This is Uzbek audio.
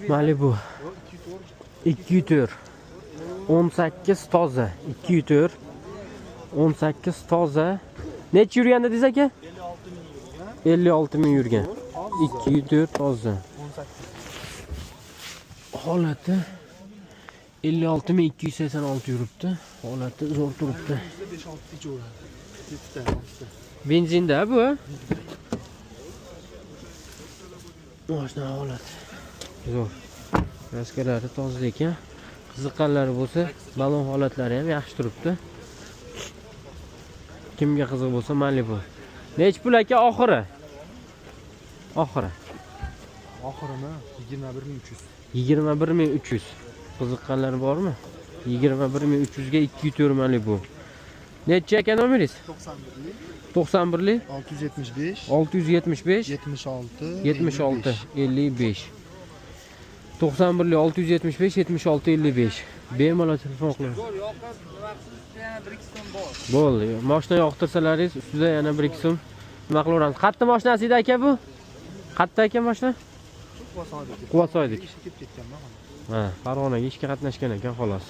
Malibu 204 18 toza 204 18 toza. Necha yurgan dedingiz aka? 56 ming yurgan. 204 toza. Holati 56.286 yuribdi. Holati zo'r turibdi. Benzinda bu. Mashina holati zo'r. Raskalari toza ekan. Qiziqqanlari bo'lsa, balon holatlari ham yaxshi turibdi. Kimga qiziq bo'lsa, Malibu. Nech pul aka oxiri? Oxirimi 21300. 21300. Qiziqqanlar bormi? 21300 ga 204 Malibu. Necha ekan nomeringiz? 91lik 675 675 76 55. 91lik 675 76 55. Bemalol telefon qiling. Bo'ldi. Mashina yoqtirsalaringiz ustida yana 1-2 so'm nima qilaveramiz. Qayerda mashinasi edi aka bu? Qayerda ekan mashina? Quvasoydek. Ha, Farg'onaga ishga qatnashgan ekan xolos.